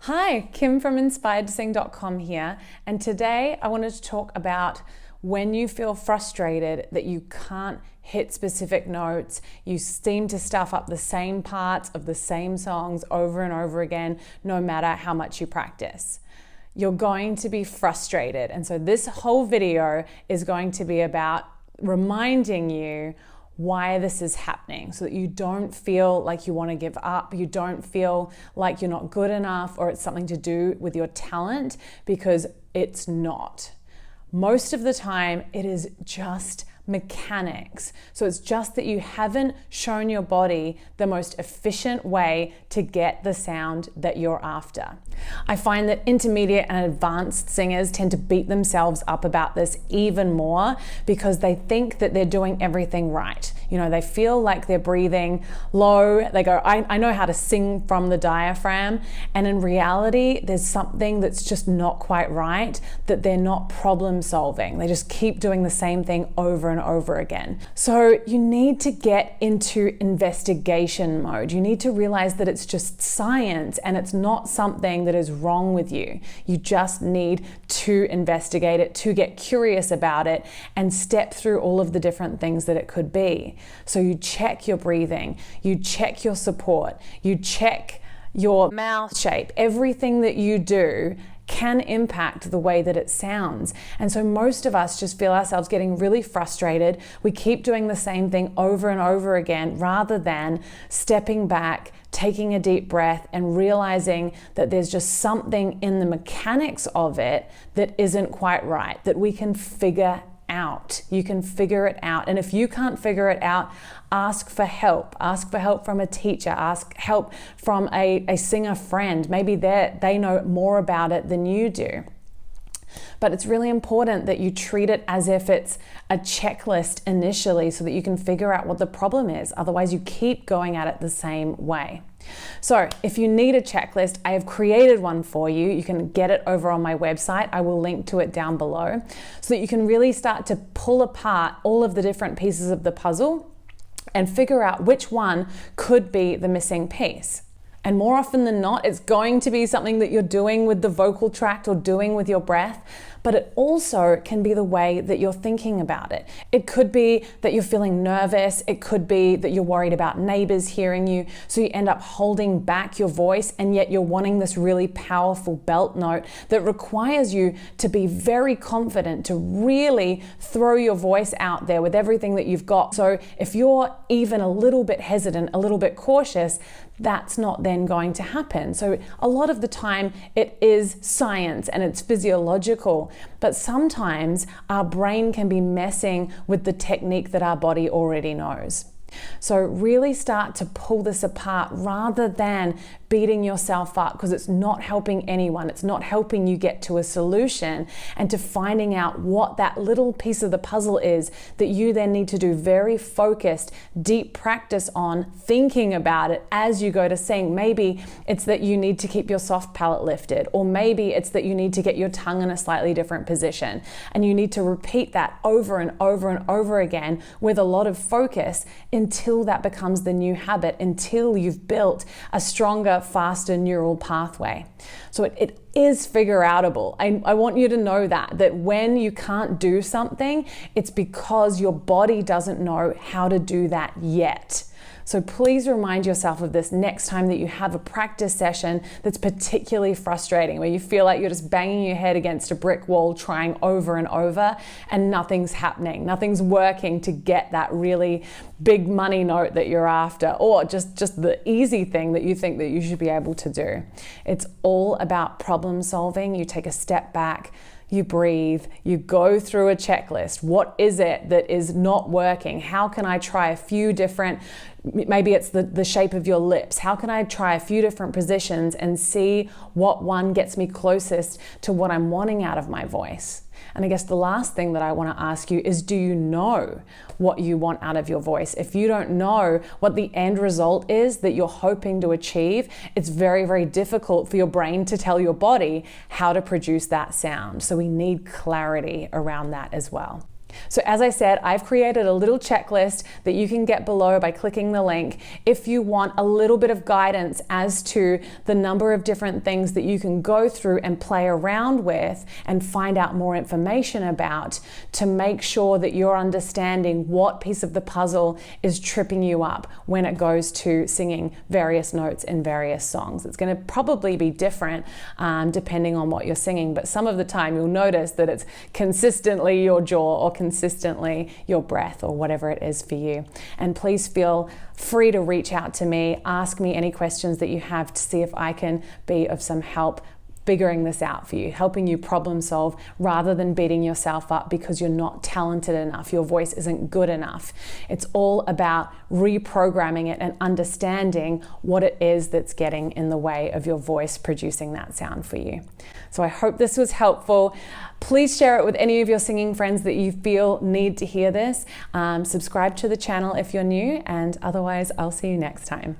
Hi, Kim from InspiredToSing.com here, and today I wanted to talk about when you feel frustrated that you can't hit specific notes, you seem to stuff up the same parts of the same songs over and over again, no matter how much you practice. You're going to be frustrated, and so this whole video is going to be about reminding you why this is happening so that you don't feel like you want to give up, you don't feel like you're not good enough or it's something to do with your talent, because it's not. Most of the time, it is just mechanics. So it's just that you haven't shown your body the most efficient way to get the sound that you're after. I find that intermediate and advanced singers tend to beat themselves up about this even more because they think that they're doing everything right. You know, they feel like they're breathing low. They go, I know how to sing from the diaphragm. And in reality, there's something that's just not quite right, that they're not problem solving. They just keep doing the same thing over and over again. So you need to get into investigation mode. You need to realize that it's just science and it's not something that is wrong with you. You just need to investigate it, to get curious about it and step through all of the different things that it could be. So you check your breathing, you check your support, you check your mouth shape. Everything that you do can impact the way that it sounds. And so most of us just feel ourselves getting really frustrated. We keep doing the same thing over and over again rather than stepping back, taking a deep breath and realizing that there's just something in the mechanics of it that isn't quite right, that we can figure out. You can figure it out. And if you can't figure it out, ask for help. Ask for help from a teacher. Ask help from a singer friend. Maybe they know more about it than you do. But it's really important that you treat it as if it's a checklist initially so that you can figure out what the problem is. Otherwise, you keep going at it the same way. So if you need a checklist, I have created one for you. You can get it over on my website. I will link to it down below so that you can really start to pull apart all of the different pieces of the puzzle and figure out which one could be the missing piece. And more often than not, it's going to be something that you're doing with the vocal tract or doing with your breath, but it also can be the way that you're thinking about it. It could be that you're feeling nervous. It could be that you're worried about neighbors hearing you, so you end up holding back your voice, and yet you're wanting this really powerful belt note that requires you to be very confident, to really throw your voice out there with everything that you've got. So if you're even a little bit hesitant, a little bit cautious, that's not then going to happen. So a lot of the time it is science and it's physiological, but sometimes our brain can be messing with the technique that our body already knows. So really start to pull this apart rather than beating yourself up, because it's not helping anyone. It's not helping you get to a solution and to finding out what that little piece of the puzzle is that you then need to do very focused, deep practice on thinking about it as you go to sing. Maybe it's that you need to keep your soft palate lifted, or maybe it's that you need to get your tongue in a slightly different position. And you need to repeat that over and over and over again with a lot of focus until that becomes the new habit, until you've built a stronger, faster neural pathway. So it is figure outable. I want you to know that when you can't do something, it's because your body doesn't know how to do that yet. So please remind yourself of this next time that you have a practice session that's particularly frustrating, where you feel like you're just banging your head against a brick wall, trying over and over, and nothing's happening. Nothing's working to get that really big money note that you're after, or just the easy thing that you think that you should be able to do. It's all about problem solving. You take a step back, you breathe, you go through a checklist. What is it that is not working? How can I try a few different, maybe it's the shape of your lips. How can I try a few different positions and see what one gets me closest to what I'm wanting out of my voice? And I guess the last thing that I want to ask you is, do you know what you want out of your voice? If you don't know what the end result is that you're hoping to achieve, it's very, very difficult for your brain to tell your body how to produce that sound. So we need clarity around that as well. So as I said, I've created a little checklist that you can get below by clicking the link if you want a little bit of guidance as to the number of different things that you can go through and play around with and find out more information about, to make sure that you're understanding what piece of the puzzle is tripping you up when it goes to singing various notes in various songs. It's going to probably be different depending on what you're singing, but some of the time you'll notice that it's consistently your jaw or consistently your breath or whatever it is for you. And please feel free to reach out to me, ask me any questions that you have to see if I can be of some help figuring this out for you, helping you problem solve rather than beating yourself up because you're not talented enough, your voice isn't good enough. It's all about reprogramming it and understanding what it is that's getting in the way of your voice producing that sound for you. So I hope this was helpful. Please share it with any of your singing friends that you feel need to hear this. Subscribe to the channel if you're new, and otherwise I'll see you next time.